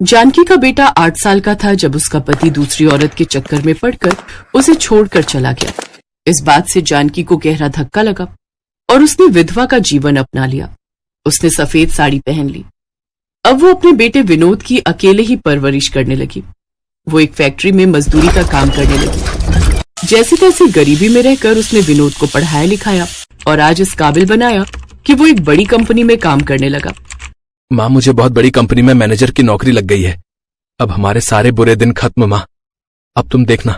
जानकी का बेटा 8 साल का था जब उसका पति दूसरी औरत के चक्कर में पड़कर उसे छोड़कर चला गया। इस बात से जानकी को गहरा धक्का लगा और उसने विधवा का जीवन अपना लिया। उसने सफेद साड़ी पहन ली। अब वो अपने बेटे विनोद की अकेले ही परवरिश करने लगी। वो एक फैक्ट्री में मजदूरी का काम करने लगी। जैसे तैसे गरीबी में रहकर उसने विनोद को पढ़ाया लिखाया और आज इस काबिल बनाया कि वो एक बड़ी कंपनी में काम करने लगा। माँ, मुझे बहुत बड़ी कंपनी में मैनेजर की नौकरी लग गई है। अब हमारे सारे बुरे दिन खत्म माँ। अब तुम देखना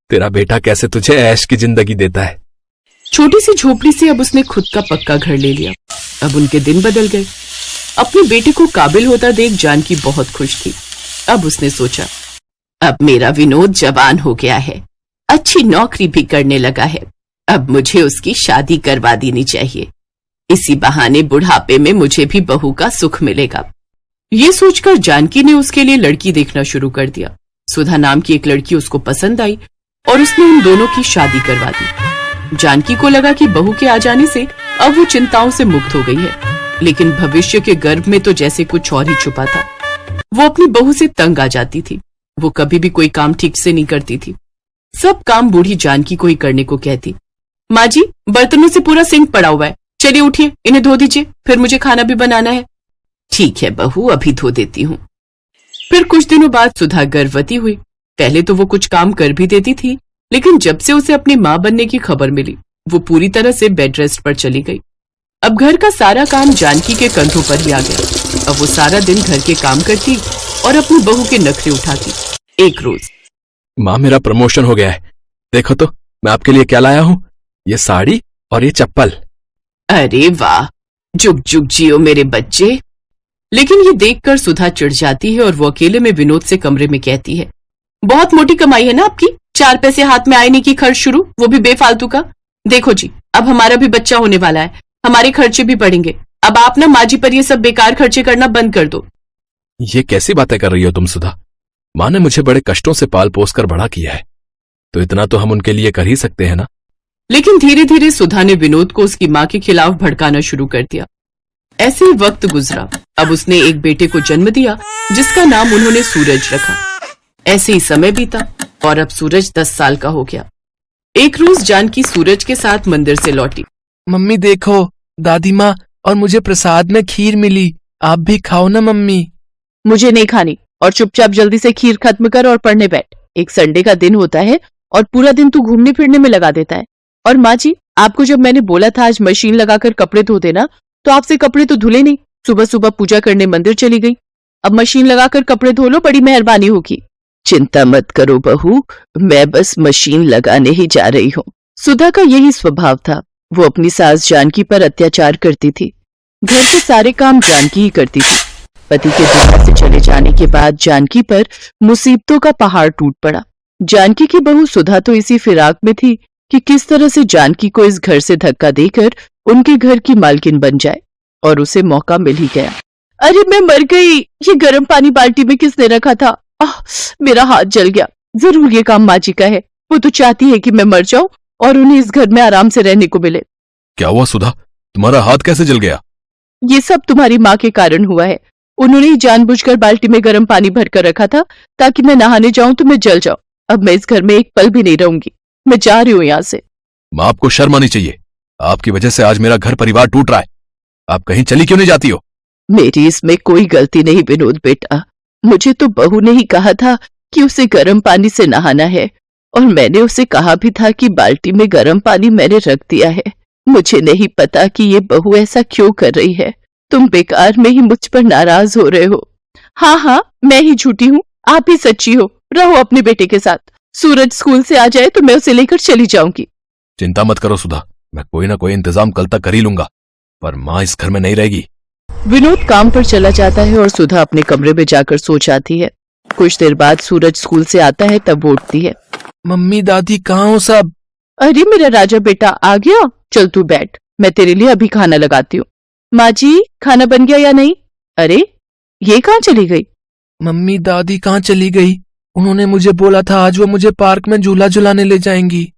तेरा बेटा कैसे तुझे ऐश की जिंदगी देता है। छोटी सी झोपड़ी से अब उसने खुद का पक्का घर ले लिया। अब उनके दिन बदल गए। अपने बेटे को काबिल होता देख जानकी बहुत खुश थी। अब उसने सोचा, अब मेरा विनोद जवान हो गया है, अच्छी नौकरी भी करने लगा है। अब मुझे उसकी शादी करवा देनी चाहिए। इसी बहाने बुढ़ापे में मुझे भी बहू का सुख मिलेगा। ये सोचकर जानकी ने उसके लिए लड़की देखना शुरू कर दिया। सुधा नाम की एक लड़की उसको पसंद आई और उसने उन दोनों की शादी करवा दी। जानकी को लगा कि बहू के आ जाने से अब वो चिंताओं से मुक्त हो गई है, लेकिन भविष्य के गर्भ में तो जैसे कुछ और ही छुपा था। वो अपनी बहू से तंग आ जाती थी। वो कभी भी कोई काम ठीक से नहीं करती थी। सब काम बूढ़ी जानकी को ही करने को कहती। माँ जी, बर्तनों से पूरा सिंक पड़ा हुआ है, चलिए उठिए, इन्हें धो दीजिए, फिर मुझे खाना भी बनाना है। ठीक है बहू, अभी धो देती हूँ। फिर कुछ दिनों बाद सुधा गर्भवती हुई। पहले तो वो कुछ काम कर भी देती थी, लेकिन जब से उसे अपनी माँ बनने की खबर मिली वो पूरी तरह से बेड रेस्ट पर चली गई। अब घर का सारा काम जानकी के कंधों पर ही आ गया। अब वो सारा दिन घर के काम करती और अपनी बहू के नखरे उठाती। एक रोज, माँ, मेरा प्रमोशन हो गया है। देखो तो मैं आपके लिए क्या लाया हूँ, ये साड़ी और ये चप्पल। अरे वाह, जुग जुग जियो मेरे बच्चे। लेकिन ये देखकर सुधा चिढ़ जाती है और वो अकेले में विनोद से कमरे में कहती है, बहुत मोटी कमाई है ना आपकी, 4 पैसे हाथ में आने की खर्च शुरू, वो भी बेफालतू का। देखो जी, अब हमारा भी बच्चा होने वाला है, हमारे खर्चे भी बढ़ेंगे। अब आप ना माँ जी पर ये सब बेकार खर्चे करना बंद कर दो। ये कैसी बातें कर रही हो तुम सुधा? माँ ने मुझे बड़े कष्टों से पाल पोस कर बड़ा किया है, तो इतना तो हम उनके लिए कर ही सकते हैं ना। लेकिन धीरे धीरे सुधा ने विनोद को उसकी माँ के खिलाफ भड़काना शुरू कर दिया। ऐसे ही वक्त गुजरा। अब उसने एक बेटे को जन्म दिया जिसका नाम उन्होंने सूरज रखा। ऐसे ही समय बीता और अब सूरज 10 साल का हो गया। एक रोज जानकी सूरज के साथ मंदिर से लौटी। मम्मी देखो, दादी माँ और मुझे प्रसाद में खीर मिली, आप भी खाओ ना मम्मी। मुझे नहीं खानी, और चुपचाप जल्दी से खीर खत्म कर और पढ़ने बैठ। एक संडे का दिन होता है और पूरा दिन तू घूमने फिरने में लगा देता है। और माँ जी, आपको जब मैंने बोला था आज मशीन लगाकर कपड़े धो देना, तो आपसे कपड़े तो धुले नहीं। सुबह सुबह पूजा करने मंदिर चली गई। अब मशीन लगाकर कपड़े धो लो, बड़ी मेहरबानी होगी। चिंता मत करो बहू, मैं बस मशीन लगाने ही जा रही हूँ। सुधा का यही स्वभाव था। वो अपनी सास जानकी पर अत्याचार करती थी। घर के सारे काम जानकी ही करती थी। पति के दुनिया से चले जाने के बाद जानकी पर मुसीबतों का पहाड़ टूट पड़ा। जानकी की बहू सुधा तो इसी फिराक में थी कि किस तरह से जानकी को इस घर से धक्का देकर उनके घर की मालकिन बन जाए, और उसे मौका मिल ही गया। अरे मैं मर गई, ये गर्म पानी बाल्टी में किसने रखा था? मेरा हाथ जल गया। जरूर ये काम माँ जी का है। वो तो चाहती है कि मैं मर जाऊं और उन्हें इस घर में आराम से रहने को मिले। क्या हुआ सुधा, तुम्हारा हाथ कैसे जल गया? ये सब तुम्हारी माँ के कारण हुआ है। उन्होंने ही जानबूझकर बाल्टी में गर्म पानी भरकर रखा था ताकि मैं नहाने जाऊं तो मैं जल जाऊं। अब मैं इस घर में एक पल भी नहीं रहूंगी। मैं जा रही हूँ यहाँ से। माँ, आपको शर्म आनी चाहिए। आपकी वजह से आज मेरा घर परिवार टूट रहा है। आप कहीं चली क्यों नहीं जाती हो? मेरी इसमें कोई गलती नहीं विनोद बेटा। मुझे तो बहू ने ही कहा था कि उसे गर्म पानी से नहाना है, और मैंने उसे कहा भी था कि बाल्टी में गर्म पानी मैंने रख दिया है। मुझे नहीं पता कि ये बहू ऐसा क्यों कर रही है। तुम बेकार में ही मुझ पर नाराज हो रहे हो। हाँ हाँ, मैं ही झूठी हूँ, आप ही सच्ची हो। रहो अपने बेटे के साथ। सूरज स्कूल से आ जाए तो मैं उसे लेकर चली जाऊंगी। चिंता मत करो सुधा, मैं कोई ना कोई इंतजाम कल तक कर ही लूंगा, पर माँ इस घर में नहीं रहेगी। विनोद काम पर चला जाता है और सुधा अपने कमरे में जाकर सो जाती है। कुछ देर बाद सूरज स्कूल से आता है, तब वो उठती है। मम्मी दादी कहाँ हो सब? अरे मेरा राजा बेटा आ गया, चल तू बैठ, मैं तेरे लिए अभी खाना लगाती हूँ। माँ जी, खाना बन गया या नहीं? अरे ये कहाँ चली गई? मम्मी दादी कहाँ चली गई? उन्होंने मुझे बोला था आज वो मुझे पार्क में झूला झुलाने ले जाएंगी।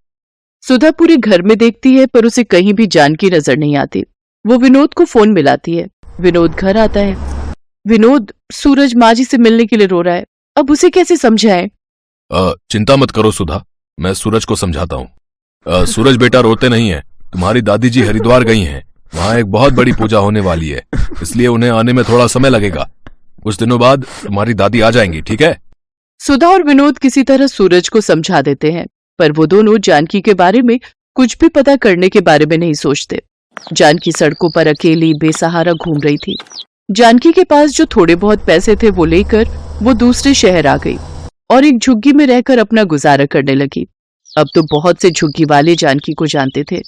सुधा पूरे घर में देखती है पर उसे कहीं भी जानकी नजर नहीं आती। वो विनोद को फोन मिलाती है। विनोद घर आता है। विनोद, सूरज माँ जी से मिलने के लिए रो रहा है, अब उसे कैसे समझाएं? चिंता मत करो सुधा, मैं सूरज को समझाता हूँ। सूरज बेटा रोते नहीं है, तुम्हारी दादी जी हरिद्वार गई हैं, वहां एक बहुत बड़ी पूजा होने वाली है, इसलिए उन्हें आने में थोड़ा समय लगेगा। कुछ दिनों बाद तुम्हारी दादी आ जाएंगी, ठीक है? सुधा और विनोद किसी तरह सूरज को समझा देते हैं, पर वो दोनों जानकी के बारे में कुछ भी पता करने के बारे में नहीं सोचते। जानकी सड़कों पर अकेली बेसहारा घूम रही थी। जानकी के पास जो थोड़े बहुत पैसे थे वो लेकर वो दूसरे शहर आ गई और एक झुग्गी में रहकर अपना गुजारा करने लगी। अब तो बहुत से झुग्गी वाले जानकी को जानते थे।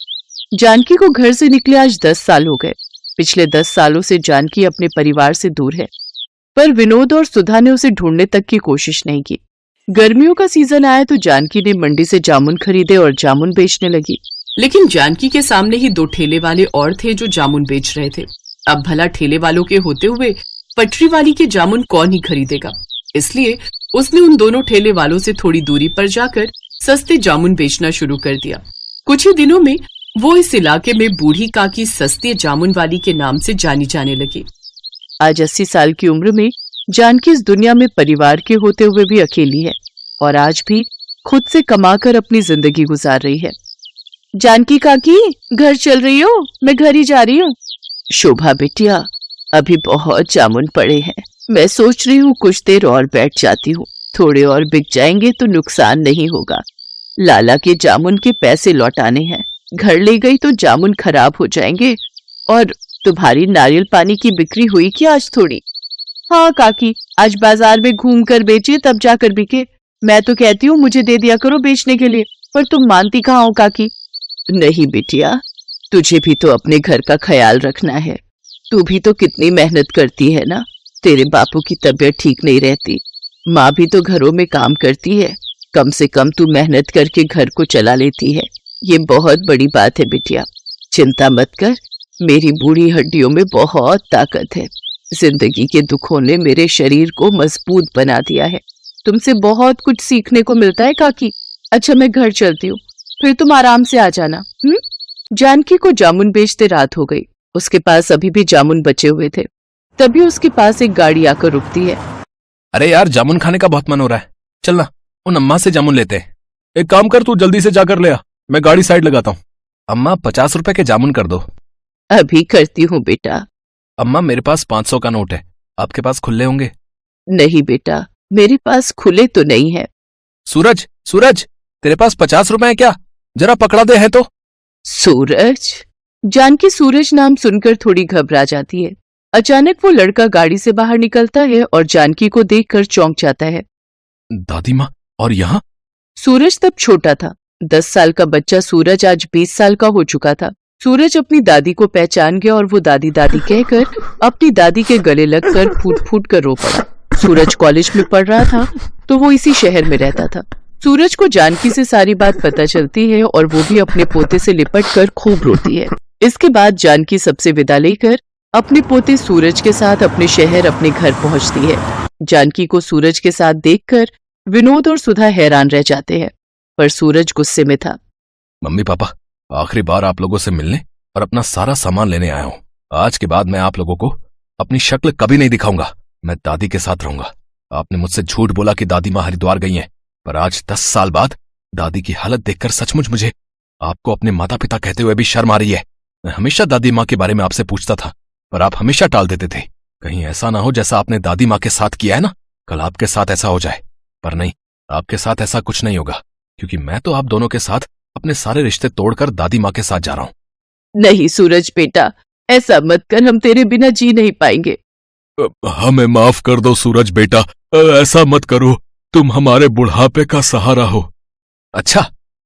जानकी को घर से निकले आज 10 साल हो गए। पिछले 10 सालों से जानकी अपने परिवार से दूर है, पर विनोद और सुधा ने उसे ढूंढने तक की कोशिश नहीं की। गर्मियों का सीजन आया तो जानकी ने मंडी से जामुन खरीदे और जामुन बेचने लगी। लेकिन जानकी के सामने ही 2 ठेले वाले और थे जो जामुन बेच रहे थे। अब भला ठेले वालों के होते हुए पटरी वाली के जामुन कौन ही खरीदेगा, इसलिए उसने उन दोनों ठेले वालों से थोड़ी दूरी पर जाकर सस्ते जामुन बेचना शुरू कर दिया। कुछ ही दिनों में वो इस इलाके में बूढ़ी काकी सस्ती जामुन वाली के नाम से जानी जाने लगी। आज 80 साल की उम्र में जानकी इस दुनिया में परिवार के होते हुए भी अकेली है और आज भी खुद से कमाकर अपनी जिंदगी गुजार रही है। जानकी काकी, घर चल रही हो? मैं घर ही जा रही हूँ। शोभा बिटिया, अभी बहुत जामुन पड़े हैं, मैं सोच रही हूँ कुछ देर और बैठ जाती हूँ, थोड़े और बिक जाएंगे तो नुकसान नहीं होगा। लाला के जामुन के पैसे लौटाने हैं, घर ले गई तो जामुन खराब हो जाएंगे। और तुम्हारी नारियल पानी की बिक्री हुई क्या आज थोड़ी? हाँ काकी, आज बाजार में घूम कर बेचे तब जाकर बिके। मैं तो कहती हूँ मुझे दे दिया करो बेचने के लिए, पर तुम मानती कहाँ हो काकी? नहीं बिटिया, तुझे भी तो अपने घर का ख्याल रखना है। तू भी तो कितनी मेहनत करती है ना। तेरे बापू की तबीयत ठीक नहीं रहती, माँ भी तो घरों में काम करती है। कम से कम तू मेहनत करके घर को चला लेती है, ये बहुत बड़ी बात है बिटिया। चिंता मत कर, मेरी बूढ़ी हड्डियों में बहुत ताकत है। जिंदगी के दुखों ने मेरे शरीर को मजबूत बना दिया है। तुमसे बहुत कुछ सीखने को मिलता है काकी। अच्छा, मैं घर चलती हूँ, फिर तुम आराम से आ जाना। जानकी को जामुन बेचते रात हो गई। उसके पास अभी भी जामुन बचे हुए थे। तभी उसके पास एक गाड़ी आकर रुकती है। अरे यार, जामुन खाने का बहुत मन हो रहा है, चल ना उन अम्मा से जामुन लेते हैं। एक काम कर, तू जल्दी से जाकर ले आ, मैं गाड़ी साइड लगाता हूँ। अम्मा 50 रुपए के जामुन कर दो। अभी करती हूँ बेटा। अम्मा मेरे पास 500 का नोट है, आपके पास खुले होंगे? नहीं बेटा, मेरे पास खुले तो नहीं है। सूरज, सूरज, तेरे पास 50 रुपए है क्या? जरा पकड़ा दे है तो। सूरज? जानकी सूरज नाम सुनकर थोड़ी घबरा जाती है। अचानक वो लड़का गाड़ी से बाहर निकलता है और जानकी को देखकर चौंक जाता है। दादी माँ, और यहाँ? सूरज तब छोटा था। 10 साल का बच्चा सूरज आज 20 साल का हो चुका था। सूरज अपनी दादी को पहचान गया और वो दादी दादी कहकर अपनी दादी के गले लगकर फूट फूट कर रो पड़ा। सूरज कॉलेज में पढ़ रहा था तो वो इसी शहर में रहता था। सूरज को जानकी से सारी बात पता चलती है और वो भी अपने पोते से लिपट कर खूब रोती है। इसके बाद जानकी सबसे विदा लेकर अपने पोते सूरज के साथ अपने शहर अपने घर पहुंचती है। जानकी को सूरज के साथ देखकर विनोद और सुधा हैरान रह जाते हैं, पर सूरज गुस्से में था। मम्मी पापा, आखिरी बार आप लोगों से मिलने और अपना सारा सामान लेने आया हूँ। आज के बाद मैं आप लोगों को अपनी शक्ल कभी नहीं दिखाऊंगा। मैं दादी के साथ रहूंगा। आपने मुझसे झूठ बोला कि दादी माँ हरिद्वार गई हैं, पर आज 10 साल बाद दादी की हालत देखकर सचमुच मुझे आपको अपने माता पिता कहते हुए भी शर्म आ रही है। मैं हमेशा दादी माँ के बारे में आपसे पूछता था, पर आप हमेशा टाल देते थे। कहीं ऐसा ना हो जैसा आपने दादी माँ के साथ किया है ना, कल आपके साथ ऐसा हो जाए। पर नहीं, आपके साथ ऐसा कुछ नहीं होगा, क्योंकि मैं तो आप दोनों के साथ अपने सारे रिश्ते तोड़कर दादी माँ के साथ जा रहा हूँ। नहीं सूरज बेटा, ऐसा मत कर, हम तेरे बिना जी नहीं पाएंगे। हमें माफ कर दो सूरज बेटा, ऐसा मत करो, तुम हमारे बुढ़ापे का सहारा हो। अच्छा,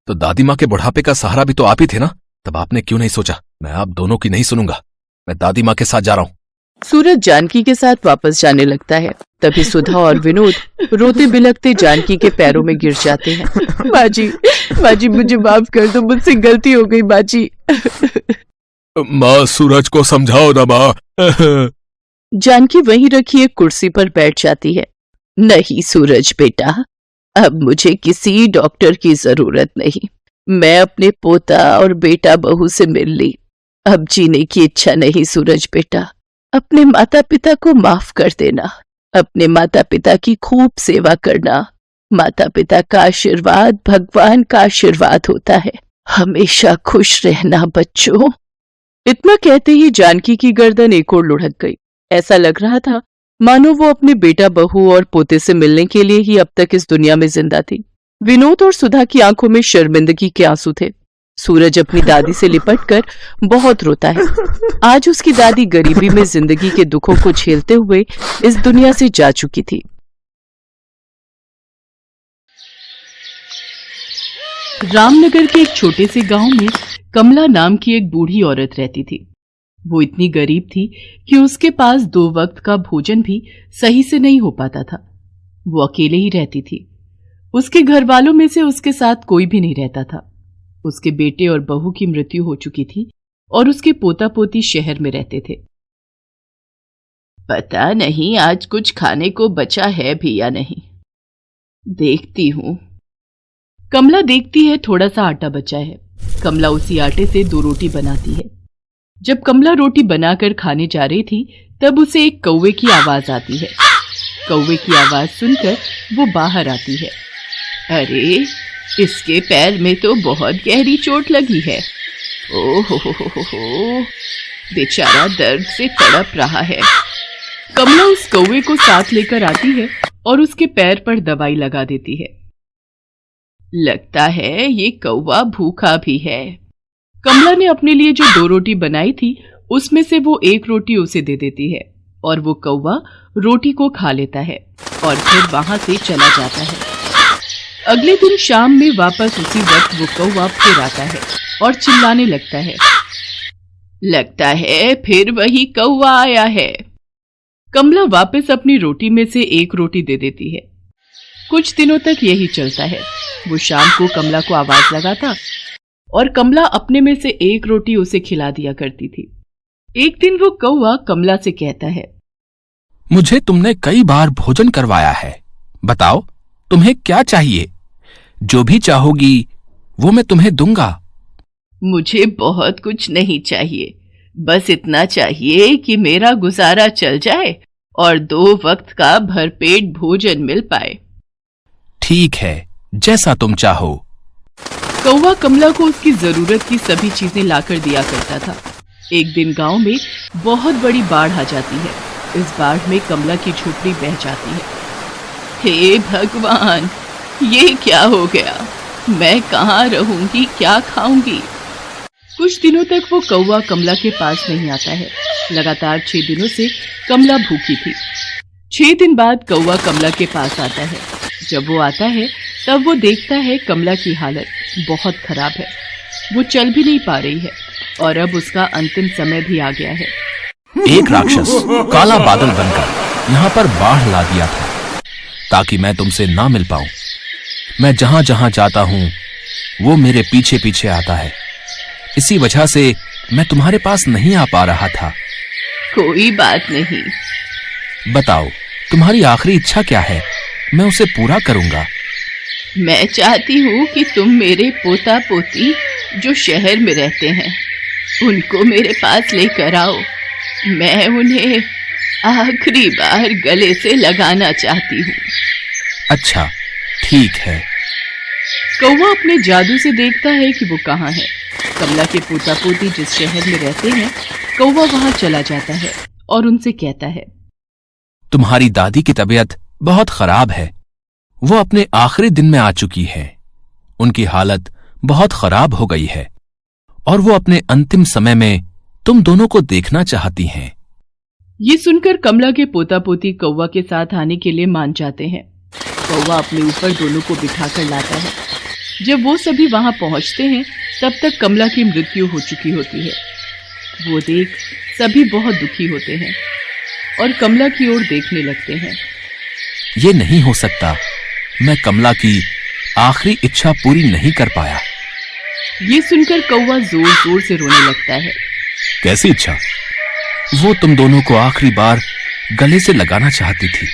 तो दादी माँ के बुढ़ापे का सहारा भी तो आप ही थे ना, तब आपने क्यों नहीं सोचा मैं आप दोनों की नहीं सुनूंगा, मैं दादी माँ के साथ जा रहा हूँ। सूरज जानकी के साथ वापस जाने लगता है। तभी सुधा और विनोद रोते बिलखते जानकी के पैरों में गिर जाते हैं। बाजी, बाजी मुझे माफ कर दो, मुझसे गलती हो गई बाजी। माँ, सूरज को समझाओ ना माँ। जानकी वहीं रखी एक कुर्सी पर बैठ जाती है। नहीं सूरज बेटा, अब मुझे किसी डॉक्टर की जरूरत नहीं। मैं अपने पोता और बेटा बहू से मिल ली। अब जीने की इच्छा नहीं सूरज बेटा। अपने माता पिता को माफ कर देना, अपने माता पिता की खूब सेवा करना। माता पिता का आशीर्वाद भगवान का आशीर्वाद होता है। हमेशा खुश रहना बच्चों। इतना कहते ही जानकी की गर्दन एक ओर लुढ़क गई। ऐसा लग रहा था मानो वो अपने बेटा बहू और पोते से मिलने के लिए ही अब तक इस दुनिया में जिंदा थी। विनोद और सुधा की आंखों में शर्मिंदगी के आंसू थे। सूरज अपनी दादी से लिपटकर बहुत रोता है। आज उसकी दादी गरीबी में जिंदगी के दुखों को झेलते हुए इस दुनिया से जा चुकी थी। रामनगर के एक छोटे से गांव में कमला नाम की एक बूढ़ी औरत रहती थी। वो इतनी गरीब थी कि उसके पास 2 वक्त का भोजन भी सही से नहीं हो पाता था। वो अकेले ही रहती थी। उसके घर वालों में से उसके साथ कोई भी नहीं रहता था। उसके बेटे और बहू की मृत्यु हो चुकी थी और उसके पोता पोती शहर में रहते थे। पता नहीं आज कुछ खाने को बचा है भी या नहीं, देखती हूं। कमला देखती है थोड़ा सा आटा बचा है। कमला उसी आटे से 2 रोटी बनाती है। जब कमला रोटी बनाकर खाने जा रही थी तब उसे एक कौवे की आवाज आती है। कौवे की आवाज सुनकर वो बाहर आती है। अरे, इसके पैर में तो बहुत गहरी चोट लगी है। ओहो, बेचारा दर्द से तड़प रहा है। कमला उस कौवे को साथ लेकर आती है और उसके पैर पर दवाई लगा देती है। लगता है ये कौवा भूखा भी है। कमला ने अपने लिए जो 2 रोटी बनाई थी उसमें से वो 1 रोटी उसे दे देती है और वो कौवा रोटी को खा लेता है और फिर वहां से चला जाता है। अगले दिन शाम में वापस उसी वक्त वो कौवा फिर आता है और चिल्लाने लगता है। लगता है फिर वही कौवा आया है। कमला वापस अपनी रोटी में से 1 रोटी दे देती है। कुछ दिनों तक यही चलता है। वो शाम को कमला को आवाज लगाता और कमला अपने में से 1 रोटी उसे खिला दिया करती थी। एक दिन वो कौवा कमला से कहता है, मुझे तुमने कई बार भोजन करवाया है, बताओ तुम्हें क्या चाहिए? जो भी चाहोगी वो मैं तुम्हें दूंगा। मुझे बहुत कुछ नहीं चाहिए, बस इतना चाहिए कि मेरा गुजारा चल जाए और 2 वक्त का भरपेट भोजन मिल पाए। ठीक है, जैसा तुम चाहो। कौवा कमला को उसकी जरूरत की सभी चीजें लाकर दिया करता था। एक दिन गांव में बहुत बड़ी बाढ़ आ जाती है। इस बाढ़ में कमला की झोपड़ी बह जाती है। हे भगवान, ये क्या हो गया? मैं कहाँ रहूंगी, क्या खाऊंगी? कुछ दिनों तक वो कौवा कमला के पास नहीं आता है। लगातार 6 दिनों से कमला भूखी थी। 6 दिन बाद कौवा कमला के पास आता है। जब वो आता है तब वो देखता है कमला की हालत बहुत खराब है। वो चल भी नहीं पा रही है और अब उसका अंतिम समय भी आ गया है। एक राक्षस काला बादल बनकर यहाँ पर बाढ़ ला दिया था ताकि मैं तुमसे ना मिल पाऊं। मैं जहां जहां जाता हूं वो मेरे पीछे पीछे आता है। इसी वजह से मैं तुम्हारे पास नहीं आ पा रहा था। कोई बात नहीं। बताओ तुम्हारी आखिरी इच्छा क्या है? मैं उसे पूरा करूंगा। मैं चाहती हूँ कि तुम मेरे पोता पोती जो शहर में रहते हैं उनको मेरे पास लेकर आओ। मैं उन्हें आखिरी बार गले से लगाना चाहती हूँ। अच्छा, ठीक है। कौवा अपने जादू से देखता है कि वो कहाँ है। कमला के पोता पोती जिस शहर में रहते हैं, कौवा वहां चला जाता है और उनसे कहता है, तुम्हारी दादी की तबीयत बहुत खराब है। वो अपने आखिरी दिन में आ चुकी है। उनकी हालत बहुत खराब हो गई है और वो अपने अंतिम समय में तुम दोनों को देखना चाहती हैं। ये सुनकर कमला के पोता पोती कौवा के साथ आने के लिए मान जाते हैं। कौवा अपने ऊपर दोनों को बिठाकर लाता है। जब वो सभी वहां पहुंचते हैं तब तक कमला की मृत्यु हो चुकी होती है। वो देख सभी बहुत दुखी होते हैं और कमला की ओर देखने लगते हैं। ये नहीं हो सकता, मैं कमला की आखिरी इच्छा पूरी नहीं कर पाया। ये सुनकर कौवा जोर जोर से रोने लगता है। कैसी इच्छा? वो तुम दोनों को आखिरी बार गले से लगाना चाहती थी।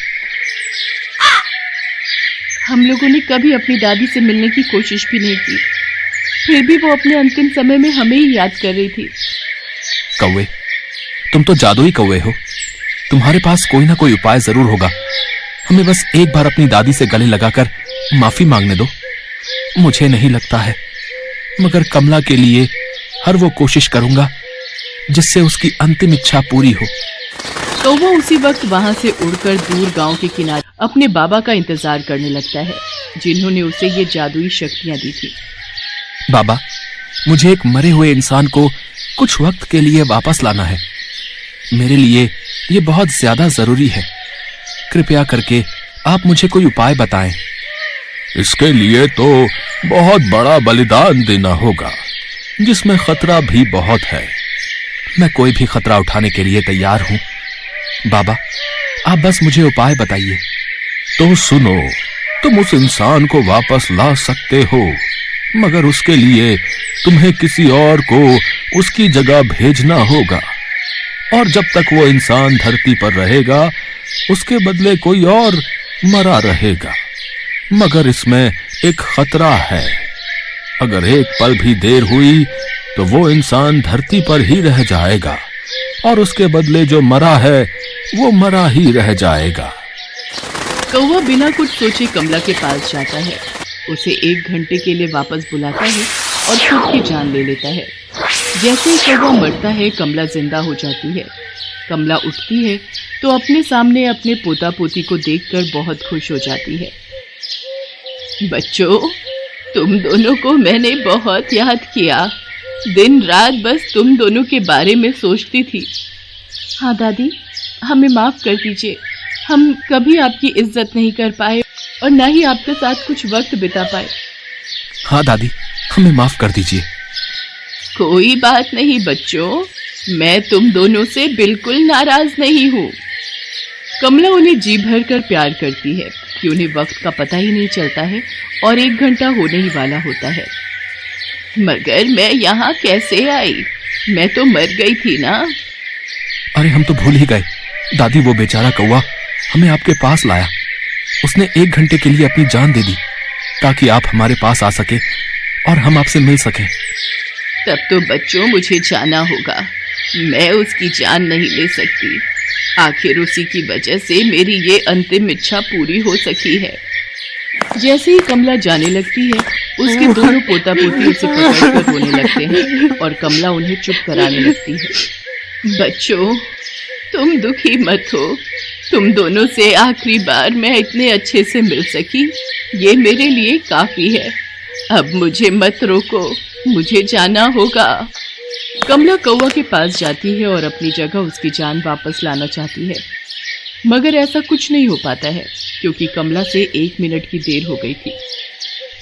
हम लोगों ने कभी अपनी दादी से मिलने की कोशिश भी नहीं की, फिर भी वो अपने अंतिम समय में हमें ही याद कर रही थी। कौवे, तुम तो जादुई कौवे हो, तुम्हारे पास कोई ना कोई उपाय जरूर होगा। हमें बस एक बार अपनी दादी से गले लगाकर माफी मांगने दो। मुझे नहीं लगता है, मगर कमला के लिए हर वो कोशिश करूंगा जिससे उसकी अंतिम इच्छा पूरी हो। कौवा उसी वक्त वहां से उड़कर दूर गांव के किनारे अपने बाबा का इंतजार करने लगता है, जिन्होंने उसे ये जादुई शक्तियां दी थी। बाबा, मुझे एक मरे हुए इंसान को कुछ वक्त के लिए वापस लाना है। मेरे लिए ये बहुत ज्यादा जरूरी है। कृपया करके आप मुझे कोई उपाय बताएं। इसके लिए तो बहुत बड़ा बलिदान देना होगा, जिसमें खतरा भी बहुत है। मैं कोई भी खतरा उठाने के लिए तैयार हूं। बाबा, आप बस मुझे उपाय बताइए। तो सुनो, तुम उस इंसान को वापस ला सकते हो, मगर उसके लिए तुम्हें किसी और को उसकी जगह भेजना होगा, और जब तक वो इंसान धरती पर रहेगा उसके बदले कोई और मरा रहेगा। मगर इसमें एक खतरा है, अगर एक पल भी देर हुई तो वो इंसान धरती पर ही रह जाएगा, और उसके बदले जो मरा है वो मरा ही रह जाएगा। कौवा बिना कुछ सोचे कमला के पास जाता है, उसे 1 घंटे के लिए वापस बुलाता है और खुद की जान ले लेता है। जैसे ही कौवा मरता है, कमला जिंदा हो जाती है। कमला उठती है तो अपने सामने अपने पोता पोती को देखकर बहुत खुश हो जाती है। बच्चों, तुम दोनों को मैंने बहुत याद किया। दिन रात बस तुम दोनों के बारे में सोचती थी। हाँ दादी, हमें माफ कर दीजिए। हम कभी आपकी इज्जत नहीं कर पाए और ना ही आपके साथ कुछ वक्त बिता पाए। हाँ दादी, हमें माफ कर दीजिए। कोई बात नहीं बच्चों, मैं तुम दोनों से बिल्कुल नाराज नहीं हूँ। कमला उन्हें जी भर कर प्यार करती है कि उन्हें वक्त का पता ही नहीं चलता है और 1 घंटा होने ही वाला होता है। मगर मैं यहाँ कैसे आई? मैं तो मर गई थी ना। अरे हम तो भूल ही गए दादी, वो बेचारा कौवा हमें आपके पास लाया। उसने 1 घंटे के लिए अपनी जान दे दी ताकि आप हमारे पास आ सके और हम आपसे मिल सकें। तब तो बच्चों मुझे जाना होगा। मैं उसकी जान नहीं ले सकती। आखिर उसी की वजह से मेरी ये अंतिम इच्छा पूरी हो सकी है। जैसे ही कमला जाने लगती है, उसके दोनों पोता पोती उसे पकड़कर रोने लगते हैं और कमला उन्हें चुप कराने लगती है। बच्चों, तुम दुखी मत हो। तुम दोनों से आखिरी बार मैं इतने अच्छे से मिल सकी, ये मेरे लिए काफी है। अब मुझे मत रोको, मुझे जाना होगा। कमला कौवा के पास जाती है और अपनी जगह उसकी जान वापस लाना चाहती है, मगर ऐसा कुछ नहीं हो पाता है क्योंकि कमला से 1 मिनट की देर हो गई थी।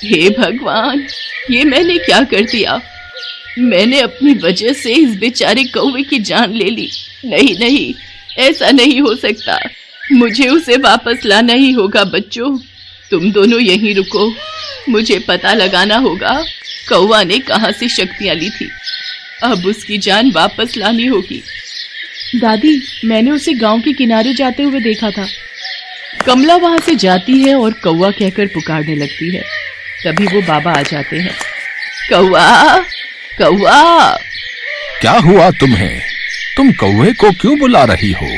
हे भगवान, ये मैंने क्या कर दिया? मैंने अपनी वजह से इस बेचारे कौवे की जान ले ली। नहीं नहीं, ऐसा नहीं हो सकता। मुझे उसे वापस लाना ही होगा। बच्चों, तुम दोनों यहीं रुको। मुझे पता लगाना होगा कौवा ने कहाँ से शक्तियाँ ली थी। अब उसकी जान वापस लानी होगी। दादी, मैंने उसे गांव के किनारे जाते हुए देखा था। कमला वहां से जाती है और कौवा कहकर पुकारने लगती है। तभी वो बाबा आ जाते हैं। कौवा, कौवा। क्या हुआ तुम्हें? तुम कौवे को क्यों बुला रही हो?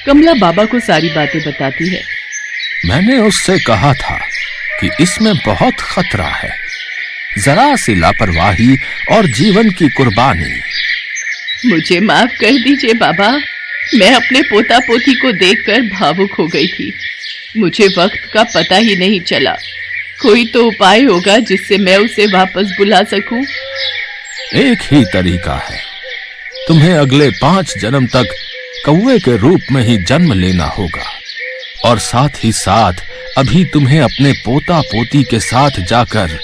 कमला बाबा को सारी बातें बताती है। मैंने उससे कहा था कि इसमें बहुत खतरा है। जरा सी लापरवाही और जीवन की कुर्बानी। मुझे माफ कर दीजिए बाबा, मैं अपने पोता पोती को देखकर भावुक हो गई थी। मुझे वक्त का पता ही नहीं चला। कोई तो उपाय होगा जिससे मैं उसे वापस बुला सकूं। एक ही तरीका है, तुम्हें अगले 5 जन्म तक कौवे के रूप में ही जन्म लेना होगा, और साथ ही साथ अभी तुम्हें अपने पोता पोती के साथ जाकर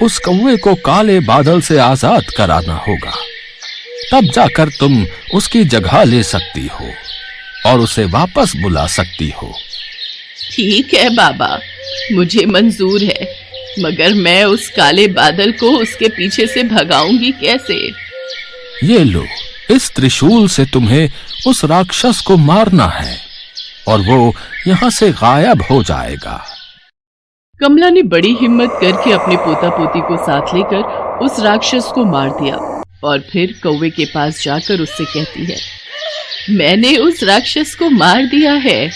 उस कौवे को काले बादल से आजाद कराना होगा। तब जाकर तुम उसकी जगह ले सकती हो और उसे वापस बुला सकती हो। ठीक है बाबा, मुझे मंजूर है, मगर मैं उस काले बादल को उसके पीछे से भगाऊंगी कैसे? ये लो, इस त्रिशूल से तुम्हें उस राक्षस को मारना है और वो यहाँ से गायब हो जाएगा। कमला ने बड़ी हिम्मत करके अपने पोता पोती को साथ लेकर उस राक्षस को मार दिया और फिर कौवे के पास जाकर उससे कहती है, मैंने उस राक्षस को मार दिया है,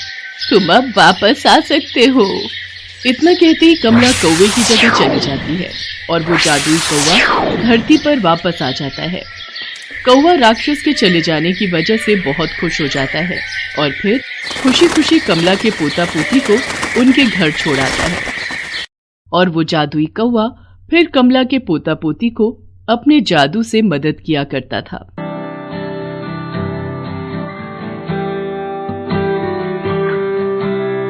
तुम अब वापस आ सकते हो। इतना कहते ही कमला कौवे की जगह चली जाती है और वो जादुई कौवा धरती पर वापस आ जाता है। कौवा राक्षस के चले जाने की वजह से बहुत खुश हो जाता है और फिर खुशी खुशी कमला के पोता पोती को उनके घर छोड़ आता है। और वो जादुई कौवा फिर कमला के पोता पोती को अपने जादू से मदद किया करता था।